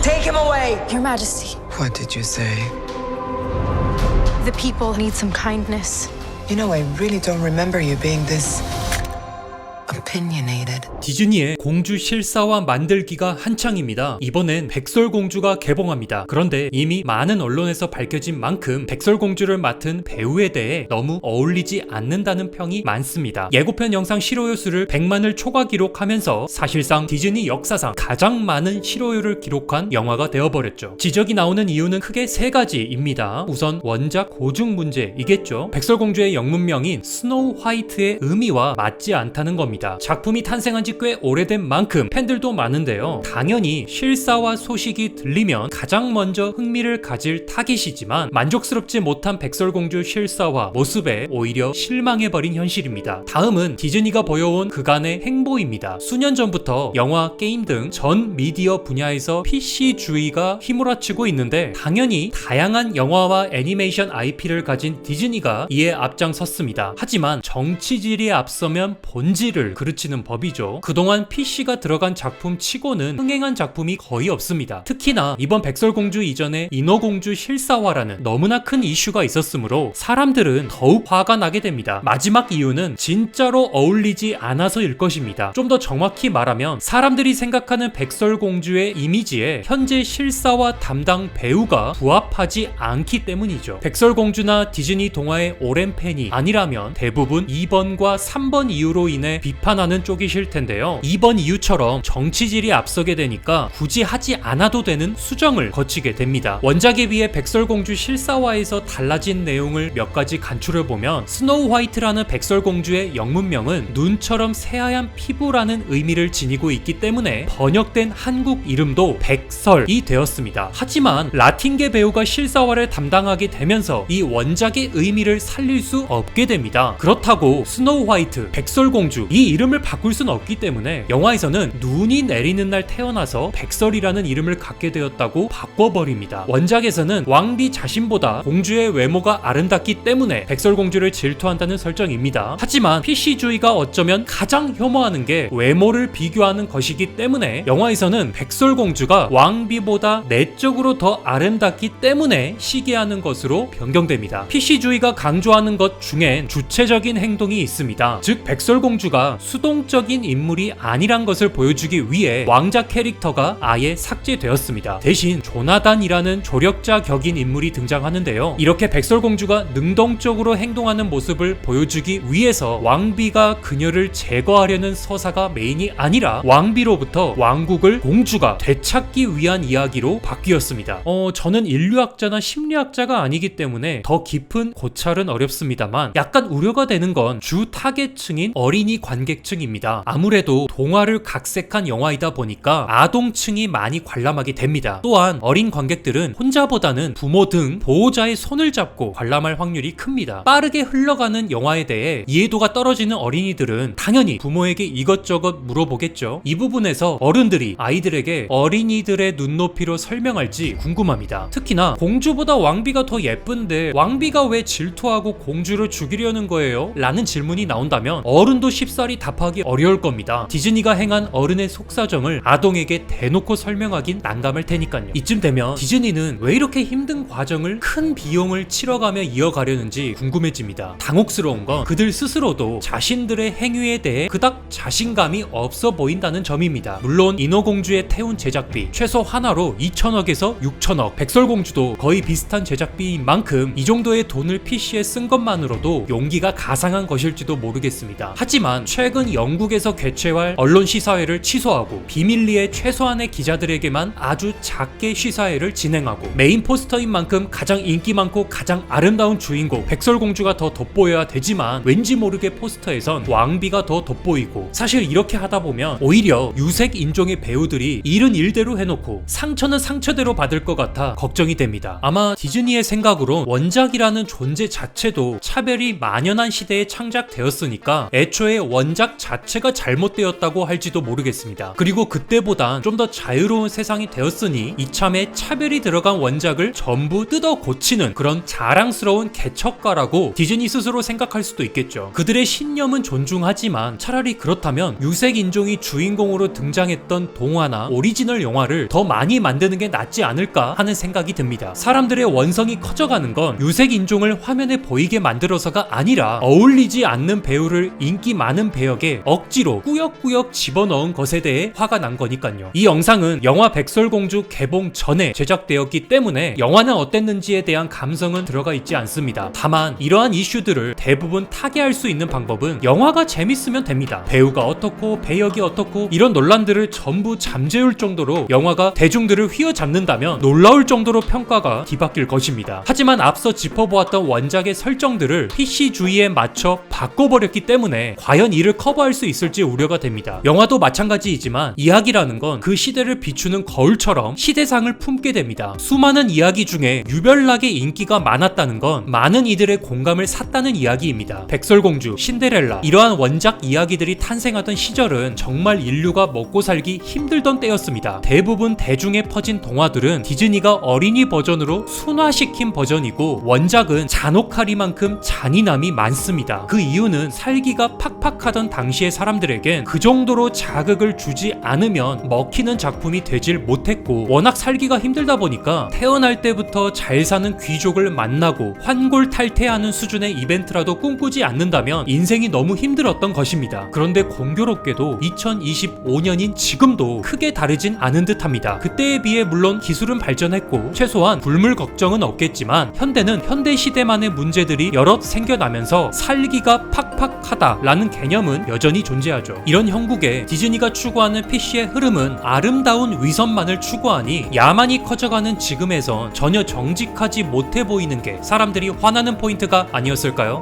Take him away! Your Majesty, What did you say? the people need some kindness. You know, I really don't remember you being this opinionated. 디즈니의 공주 실사화 만들기가 한창입니다. 이번엔 백설공주가 개봉합니다. 그런데 이미 많은 언론에서 밝혀진 만큼 백설공주를 맡은 배우에 대해 너무 어울리지 않는다는 평이 많습니다. 예고편 영상 실효율 수를 100만을 초과 기록하면서 사실상 디즈니 역사상 가장 많은 실효율을 기록한 영화가 되어버렸죠. 지적이 나오는 이유는 크게 세 가지입니다. 우선 원작 고증 문제이겠죠. 백설공주의 영문명인 스노우 화이트의 의미와 맞지 않다는 겁니다. 작품이 탄생한 지 꽤 오래된 만큼 팬들도 많은데요. 당연히 실사화 소식이 들리면 가장 먼저 흥미를 가질 타깃이지만 만족스럽지 못한 백설공주 실사화 모습에 오히려 실망해버린 현실입니다. 다음은 디즈니가 보여온 그간의 행보입니다. 수년 전부터 영화, 게임 등 전 미디어 분야에서 PC주의가 휘몰아치고 있는데 당연히 다양한 영화와 애니메이션 IP를 가진 디즈니가 이에 앞장섰습니다. 하지만 정치질이 앞서면 본질을 그르치는 법이죠. 그동안 PC가 들어간 작품 치고는 흥행한 작품이 거의 없습니다. 특히나 이번 백설공주 이전에 인어공주 실사화라는 너무나 큰 이슈가 있었으므로 사람들은 더욱 화가 나게 됩니다. 마지막 이유는 진짜로 어울리지 않아서일 것입니다. 좀 더 정확히 말하면 사람들이 생각하는 백설공주의 이미지에 현재 실사화 담당 배우가 부합하지 않기 때문이죠. 백설공주나 디즈니 동화의 오랜 팬이 아니라면 대부분 2번과 3번 이유로 인해 비판하는 쪽이실 텐데요. 2번 이유처럼 정치질이 앞서게 되니까 굳이 하지 않아도 되는 수정을 거치게 됩니다. 원작에 비해 백설공주 실사화에서 달라진 내용을 몇 가지 간추려보면 스노우 화이트라는 백설공주의 영문명은 눈처럼 새하얀 피부라는 의미를 지니고 있기 때문에 번역된 한국 이름도 백설이 되었습니다. 하지만 라틴계 배우가 실사화를 담당하게 되면서 이 원작의 의미를 살릴 수 없게 됩니다. 그렇다고 스노우 화이트, 백설공주 이 이름을 바꿀 수는 없기 때문에 영화에서는 눈이 내리는 날 태어나서 백설이라는 이름을 갖게 되었다고 바꿔버립니다. 원작에서는 왕비 자신보다 공주의 외모가 아름답기 때문에 백설공주를 질투한다는 설정입니다. 하지만 PC주의가 어쩌면 가장 혐오하는 게 외모를 비교하는 것이기 때문에 영화에서는 백설공주가 왕비보다 내적으로 더 아름답기 때문에 시기하는 것으로 변경됩니다. PC주의가 강조하는 것 중엔 주체적인 행동이 있습니다. 즉 백설공주가 수동적인 인물이 아니란 것을 보여주기 위해 왕자 캐릭터가 아예 삭제되었습니다. 대신 조나단이라는 조력자 격인 인물이 등장하는데요. 이렇게 백설공주가 능동적으로 행동하는 모습을 보여주기 위해서 왕비가 그녀를 제거하려는 서사가 메인이 아니라 왕비로부터 왕국을 공주가 되찾기 위한 이야기로 바뀌었습니다. 저는 인류학자나 심리학자가 아니기 때문에 더 깊은 고찰은 어렵습니다만 약간 우려가 되는 건 주 타겟층인 어린이 관객층입니다. 아무래도 동화를 각색한 영화이다 보니까 아동층이 많이 관람하게 됩니다. 또한 어린 관객들은 혼자보다는 부모 등 보호자의 손을 잡고 관람할 확률이 큽니다. 빠르게 흘러가는 영화에 대해 이해도가 떨어지는 어린이들은 당연히 부모에게 이것저것 물어보겠죠. 이 부분에서 어른들이 아이들에게 어린이들의 눈높이로 설명할지 궁금합니다. 특히나 공주보다 왕비가 더 예쁜데 왕비가 왜 질투하고 공주를 죽이려는 거예요? 라는 질문이 나온다면 어른도 쉽사리 답하기 어려울 겁니다. 디즈니가 행한 어른의 속사정을 아동에게 대놓고 설명하긴 난감할 테니까요. 이쯤 되면 디즈니는 왜 이렇게 힘든 과정을 큰 비용을 치러가며 이어가려는지 궁금해집니다. 당혹스러운 건 그들 스스로도 자신들의 행위에 대해 그닥 자신감이 없어 보인다는 점입니다. 물론 인어공주의 태운 제작비 최소 하나로 2천억에서 6천억, 백설공주도 거의 비슷한 제작비인 만큼 이 정도의 돈을 PC에 쓴 것만으로도 용기가 가상한 것일지도 모르겠습니다. 하지만 최근 영국에서 개최할 언론 시사회를 취소하고 비밀리에 최소한의 기자들에게만 아주 작게 시사회를 진행하고 메인 포스터인 만큼 가장 인기 많고 가장 아름다운 주인공 백설공주가 더 돋보여야 되지만 왠지 모르게 포스터에선 왕비가 더 돋보이고, 사실 이렇게 하다 보면 오히려 유색 인종의 배우들이 일은 일대로 해놓고 상처는 상처대로 받을 것 같아 걱정이 됩니다. 아마 디즈니의 생각으론 원작이라는 존재 자체도 차별이 만연한 시대에 창작되었으니까 애초에 원작 자체가 잘못되었다고 할지도 모르겠습니다. 그리고 그때보단 좀 더 자유로운 세상이 되었으니 이참에 차별이 들어간 원작을 전부 뜯어 고치는 그런 자랑스러운 개척가라고 디즈니 스스로 생각할 수도 있겠죠. 그들의 신념은 존중하지만 차라리 그렇다면 유색 인종이 주인공으로 등장했던 동화나 오리지널 영화를 더 많이 만드는 게 낫지 않을까 하는 생각이 듭니다. 사람들의 원성이 커져가는 건 유색 인종을 화면에 보이게 만들어서가 아니라 어울리지 않는 배우를 인기 많은 배역에 억지로 꾸역꾸역 집어넣은 것에 대해 화가 난 거니까요. 이 영상은 영화 백설공주 개봉 전에 제작되었기 때문에 영화는 어땠는지에 대한 감성은 들어가 있지 않습니다. 다만 이러한 이슈들을 대부분 타개할 수 있는 방법은 영화가 재밌으면 됩니다. 배우가 어떻고 배역이 어떻고 이런 논란들을 전부 잠재울 정도로 영화가 대중들을 휘어잡는다면 놀라울 정도로 평가가 뒤바뀔 것입니다. 하지만 앞서 짚어보았던 원작의 설정들을 PC주의에 맞춰 바꿔버렸기 때문에 과연 이를 커버할 수 있을지 우려가 됩니다. 영화도 마찬가지이지만 이야기라는 건 그 시대를 비추는 거울처럼 시대상을 품게 됩니다. 수많은 이야기 중에 유별나게 인기가 많았다는 건 많은 이들의 공감을 샀다는 이야기입니다. 백설공주, 신데렐라 이러한 원작 이야기들이 탄생하던 시절은 정말 인류가 먹고 살기 힘들던 때였습니다. 대부분 대중에 퍼진 동화들은 디즈니가 어린이 버전으로 순화시킨 버전이고 원작은 잔혹하리만큼 잔인함이 많습니다. 그 이유는 살기가 팍팍하던 당시의 사람들에겐 그 정도로 자극을 주지 않으면 먹히는 작품이 되질 못했고 워낙 살기가 힘들다 보니까 태어날 때부터 잘 사는 귀족을 만나고 환골탈태하는 수준의 이벤트라도 꿈꾸지 않는다면 인생이 너무 힘들었던 것입니다. 그런데 공교롭게도 2025년인 지금도 크게 다르진 않은 듯합니다. 그때에 비해 물론 기술은 발전했고 최소한 굶을 걱정은 없겠지만 현대는 현대 시대만의 문제들이 여럿 생겨나면서 살기가 팍팍하다라는 개념은 여전히 존재하죠. 이런 형국에 디즈니가 추구하는 PC의 흐름은 아름다운 위선만을 추구하니 야만이 커져가는 지금에선 전혀 정직하지 못해 보이는 게 사람들이 화나는 포인트가 아니었을까요?